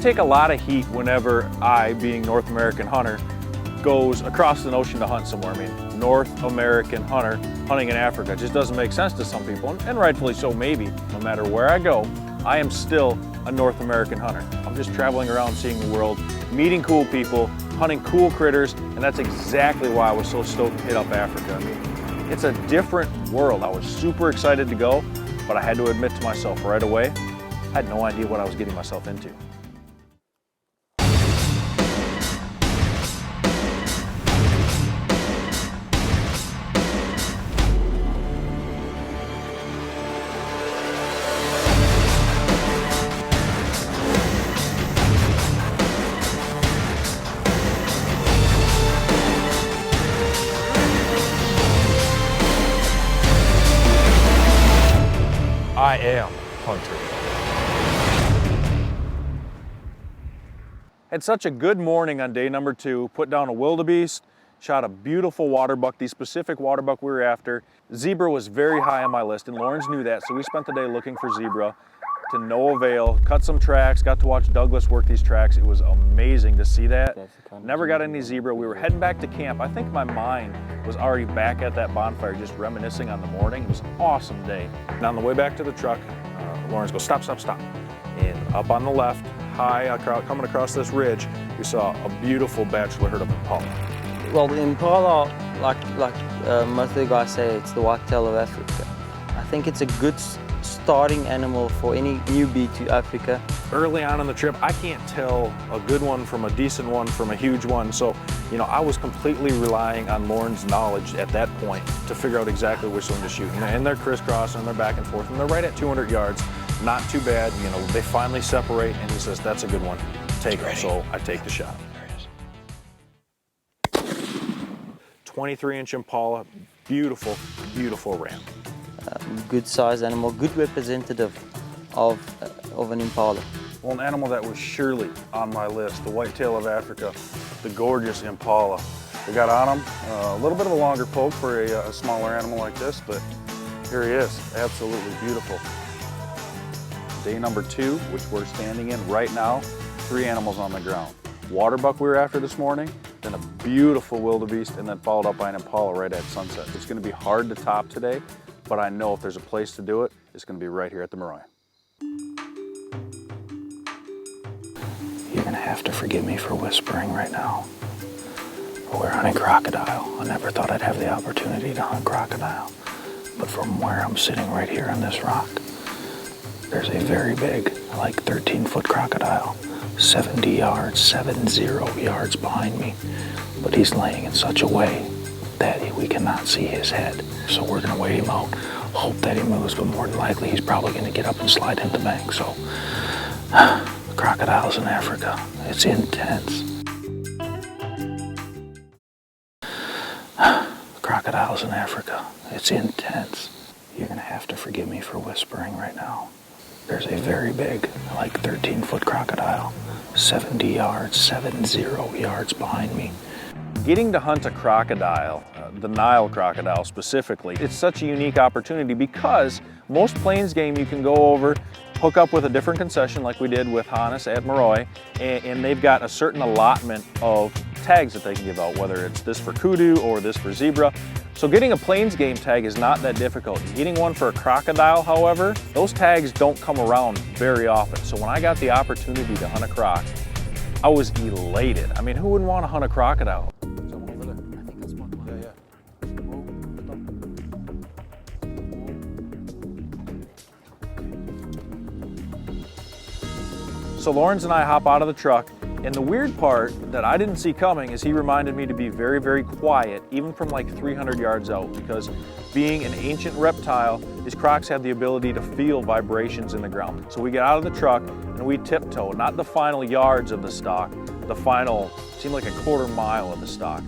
take a lot of heat whenever I, being North American hunter, goes across the ocean to hunt somewhere. I mean, North American hunter hunting in Africa just doesn't make sense to some people, and rightfully so maybe. No matter where I go, I am still a North American hunter. I'm just traveling around seeing the world, meeting cool people, hunting cool critters, and that's exactly why I was so stoked to hit up Africa. I mean, it's a different world. I was super excited to go, but I had to admit to myself right away, I had no idea what I was getting myself into. I am hunter. Had such a good morning on day number 2, put down a wildebeest, shot a beautiful water buck, the specific water buck we were after. Zebra was very high on my list, and Lawrence knew that, so we spent the day looking for zebra to no avail, cut some tracks, got to watch Douglas work these tracks. It was amazing to see that. Never got any zebra. We were heading back to camp. I think my mind was already back at that bonfire, just reminiscing on the morning. It was an awesome day. And on the way back to the truck, Lawrence goes, stop, stop, stop. And up on the left, high, coming across this ridge, we saw a beautiful bachelor herd of impala. Well, the impala, like most of the guys say, it's the whitetail of Africa. I think it's a good starting animal for any newbie to Africa. Early on in the trip, I can't tell a good one from a decent one from a huge one. So, you know, I was completely relying on Lauren's knowledge at that point to figure out exactly which one to shoot. And they're crisscrossing, and they're back and forth, and they're right at 200 yards. Not too bad. You know, they finally separate, and he says, that's a good one. Take it. So I take the shot. 23-inch impala, beautiful, beautiful ram. Good sized animal, good representative of an impala. Well, an animal that was surely on my list, the whitetail of Africa, the gorgeous impala. We got on him, a little bit of a longer poke for a smaller animal like this, but here he is, absolutely beautiful. Day number 2, which we're standing in right now, 3 animals on the ground. Water buck we were after this morning, then a beautiful wildebeest, and then followed up by an impala right at sunset. It's gonna be hard to top today, but I know if there's a place to do it, it's gonna be right here at the Maroy. You're gonna have to forgive me for whispering right now. But we're hunting crocodile. I never thought I'd have the opportunity to hunt crocodile. But from where I'm sitting right here on this rock, there's a very big, like 13-foot crocodile, 70 yards behind me. But he's laying in such a way that we cannot see his head. So we're gonna wait him out, hope that he moves, but more than likely he's probably gonna get up and slide into the bank. So, crocodiles in Africa, it's intense. Crocodiles in Africa, it's intense. You're gonna have to forgive me for whispering right now. There's a very big, like 13-foot crocodile, 70 yards behind me. Getting to hunt a crocodile, the Nile crocodile specifically, it's such a unique opportunity because most plains game you can go over, hook up with a different concession like we did with Hannes at Maroy, and they've got a certain allotment of tags that they can give out, whether it's this for kudu or this for zebra. So getting a plains game tag is not that difficult. Getting one for a crocodile, however, those tags don't come around very often. So when I got the opportunity to hunt a croc, I was elated. I mean, who wouldn't want to hunt a crocodile? Someone over there. I think that's one. Yeah. So Lawrence and I hop out of the truck, and the weird part that I didn't see coming is he reminded me to be very, very quiet, even from like 300 yards out, because being an ancient reptile, these crocs have the ability to feel vibrations in the ground. So we get out of the truck and we tiptoe, not the final yards of the stock, the final, seemed like a quarter mile of the stock.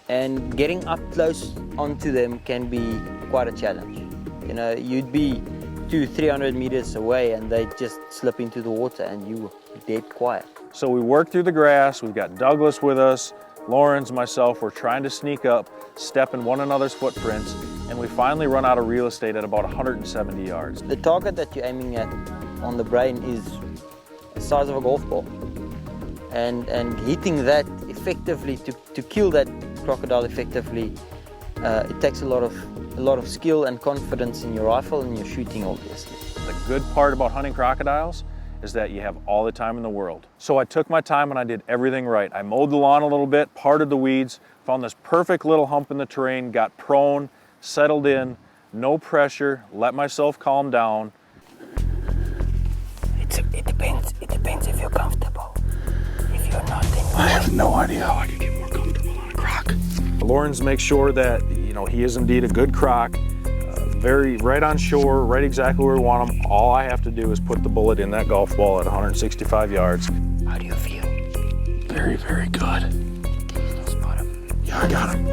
And getting up close onto them can be quite a challenge. You know, you'd be 200-300 meters away and they just slip into the water and you were dead quiet. So we work through the grass, we've got Douglas with us, Lawrence, myself, we're trying to sneak up, step in one another's footprints, and we finally run out of real estate at about 170 yards. The target that you're aiming at on the brain is the size of a golf ball. and hitting that effectively to kill that crocodile effectively, it takes a lot of skill and confidence in your rifle and your shooting, obviously. The good part about hunting crocodiles is that you have all the time in the world. So I took my time and I did everything right. I mowed the lawn a little bit, parted the weeds, found this perfect little hump in the terrain, got prone, settled in, no pressure, let myself calm down. It depends if you're comfortable. If you're not, then I have no idea how I could get more comfortable on a croc. Lawrence makes sure that, you know, he is indeed a good croc, very right on shore, right exactly where we want him. All I have to do is put the bullet in that golf ball at 165 yards. How do you feel? Very, very good. Can you still spot him? Yeah, I got him.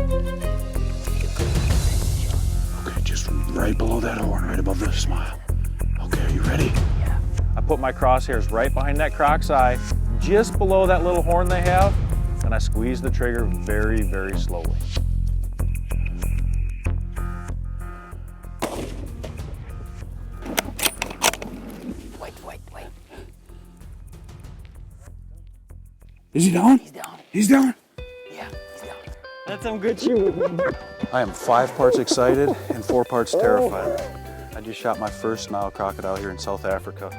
Okay, just right below that horn, right above the smile. Okay, are you ready? Yeah. I put my crosshairs right behind that croc's eye, just below that little horn they have, and I squeeze the trigger very, very slowly. Wait. Is he down? He's down. He's down? Yeah, he's down. That's some good shooting. I am 5 parts excited and 4 parts terrified. I just shot my first Nile crocodile here in South Africa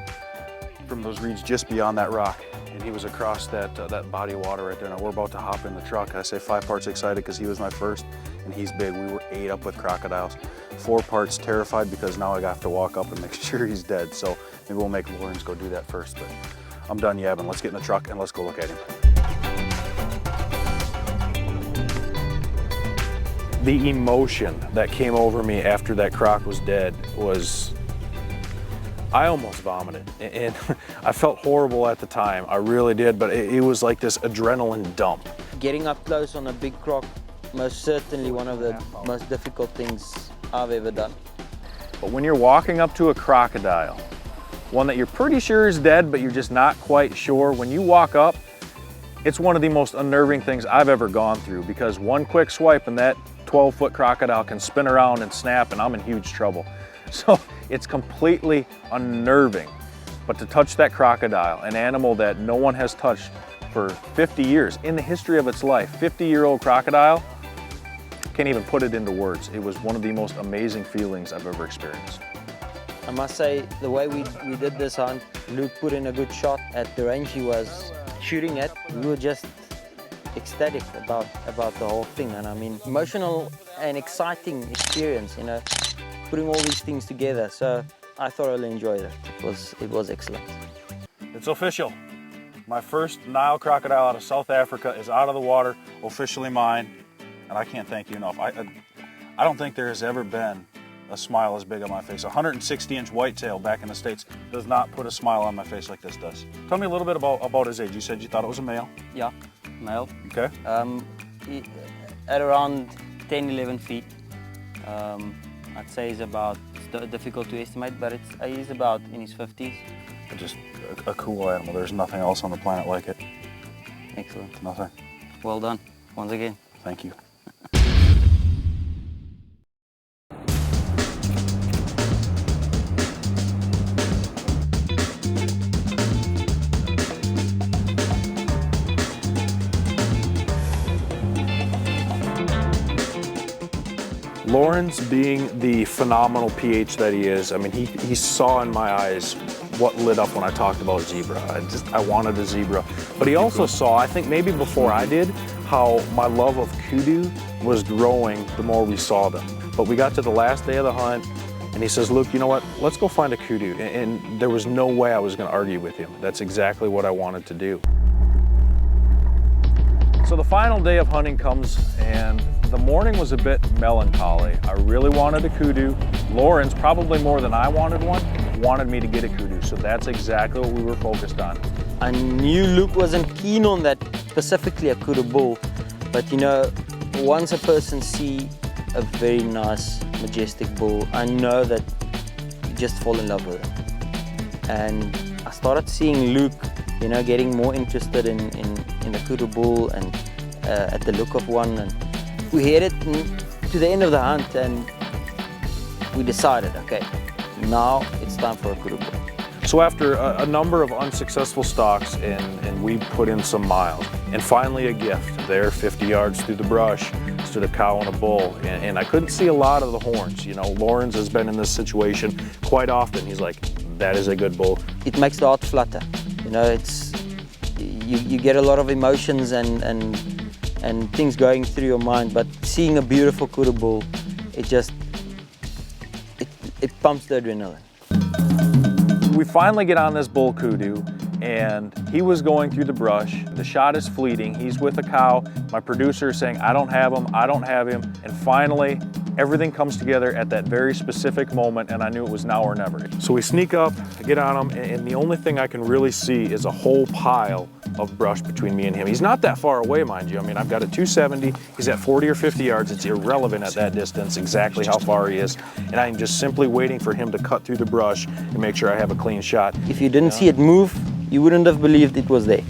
from those reeds just beyond that rock. And he was across that body of water right there. Now we're about to hop in the truck. I say 5 parts excited because he was my first and he's big. We were 8 up with crocodiles. 4 parts terrified because now I have to walk up and make sure he's dead. So maybe we'll make Lawrence go do that first, but I'm done yabbing. Let's get in the truck and let's go look at him. The emotion that came over me after that croc was dead was, I almost vomited. And I felt horrible at the time, I really did, but it was like this adrenaline dump. Getting up close on a big croc, most certainly one of the most difficult things I've ever done. But when you're walking up to a crocodile, one that you're pretty sure is dead, but you're just not quite sure, when you walk up, it's one of the most unnerving things I've ever gone through, because one quick swipe and that 12-foot crocodile can spin around and snap and I'm in huge trouble. So it's completely unnerving. But to touch that crocodile, an animal that no one has touched for 50 years in the history of its life, 50-year-old crocodile, can't even put it into words. It was one of the most amazing feelings I've ever experienced. I must say, the way we did this hunt, Luke put in a good shot at the range he was shooting at. We were just ecstatic about the whole thing, and I mean, emotional and exciting experience, you know, putting all these things together. So I thoroughly enjoyed it. It was excellent. It's official. My first Nile crocodile out of South Africa is out of the water, officially mine, and I can't thank you enough. I don't think there has ever been a smile as big on my face. A 160-inch whitetail back in the States does not put a smile on my face like this does. Tell me a little bit about his age. You said you thought it was a male? Yeah, male. Okay. At around 10, 11 feet. I'd say he's about, it's difficult to estimate, but he's about in his 50s. Just a cool animal. There's nothing else on the planet like it. Excellent. Nothing. Well done, once again. Thank you. Lawrence, being the phenomenal PH that he is, I mean, he saw in my eyes what lit up when I talked about zebra. I wanted a zebra. But he also saw, I think maybe before I did, how my love of kudu was growing the more we saw them. But we got to the last day of the hunt, and he says, Luke, you know what, let's go find a kudu. And there was no way I was gonna argue with him. That's exactly what I wanted to do. So the final day of hunting comes, and the morning was a bit melancholy. I really wanted a kudu. Lawrence, probably more than I wanted one, wanted me to get a kudu. So that's exactly what we were focused on. I knew Luke wasn't keen on that, specifically a kudu bull, but you know, once a person see a very nice, majestic bull, I know that you just fall in love with it. And I started seeing Luke, you know, getting more interested in the kudu bull and at the look of one. And we headed to the end of the hunt and we decided, okay, now it's time for a kudu bull. So So after a number of unsuccessful stalks and we put in some miles, and finally a gift, there 50 yards through the brush stood a cow and a bull, and I couldn't see a lot of the horns. You know, Lawrence has been in this situation quite often. He's like, that is a good bull. It makes the heart flutter. You know, it's, you get a lot of emotions and things going through your mind, but seeing a beautiful kudu bull, it pumps the adrenaline. We finally get on this bull kudu, and he was going through the brush. The shot is fleeting. He's with a cow. My producer is saying, I don't have him, I don't have him. And finally, everything comes together at that very specific moment, and I knew it was now or never. So we sneak up, get on him, and the only thing I can really see is a whole pile of brush between me and him. He's not that far away, mind you. I mean, I've got a 270, he's at 40 or 50 yards. It's irrelevant at that distance exactly how far he is. And I'm just simply waiting for him to cut through the brush and make sure I have a clean shot. If you didn't see it move, you wouldn't have believed it was there.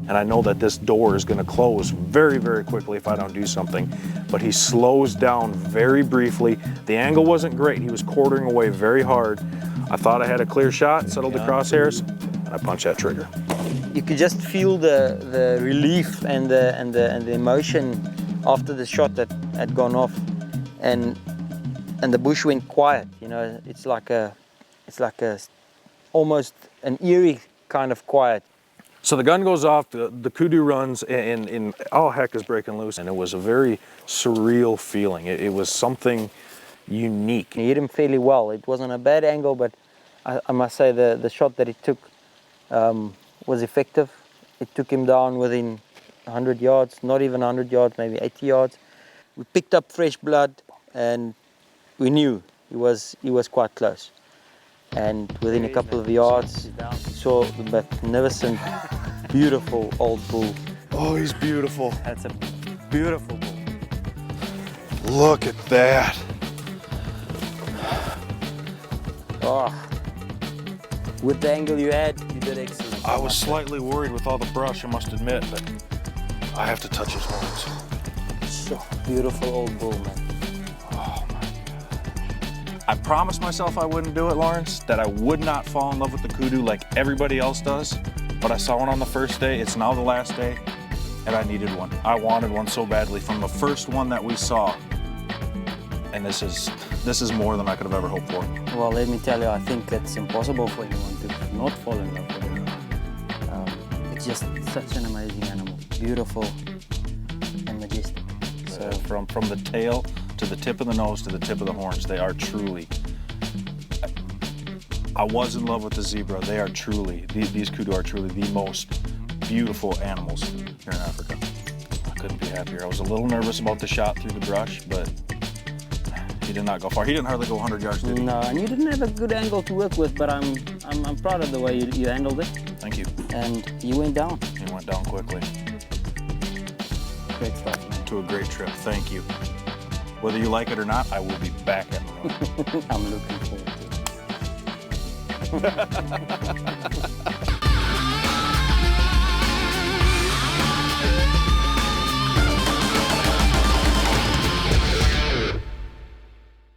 And I know that this door is going to close very, very quickly if I don't do something. But he slows down very briefly. The angle wasn't great. He was quartering away very hard. I thought I had a clear shot, settled the crosshairs, and I punched that trigger. You could just feel the relief and the emotion after the shot that had gone off, and the bush went quiet. You know, it's like almost an eerie kind of quiet. So the gun goes off, the kudu runs, and all heck is breaking loose. And it was a very surreal feeling. It was something unique. He hit him fairly well. It wasn't a bad angle, but I must say the shot that he took was effective. It took him down within 100 yards, not even 100 yards, maybe 80 yards. We picked up fresh blood, and we knew he was quite close. And within a couple of yards, we saw the magnificent, beautiful old bull. Oh, he's beautiful. That's a beautiful bull. Look at that. Oh, with the angle you had, you did excellent. I was slightly worried with all the brush, I must admit, but I have to touch his horns. So beautiful old bull, man. Oh my God. I promised myself I wouldn't do it, Lawrence, that I would not fall in love with the kudu like everybody else does, but I saw one on the first day, it's now the last day, and I needed one. I wanted one so badly from the first one that we saw, and this is more than I could have ever hoped for. Well, let me tell you, I think it's impossible for anyone to not fall in love with it. It's just such an amazing animal, beautiful and majestic. So from the tail to the tip of the nose to the tip of the horns, they are truly, I was in love with the zebra. They are truly, these kudu are truly the most beautiful animals here in Africa. I couldn't be happier. I was a little nervous about the shot through the brush, but he did not go far. He didn't hardly go 100 yards, did he? No, and you didn't have a good angle to work with, but I'm proud of the way you handled it. Thank you. And you went down. He went down quickly. Great stuff, man. To a great trip. Thank you. Whether you like it or not, I will be back at the road. I'm looking forward to it.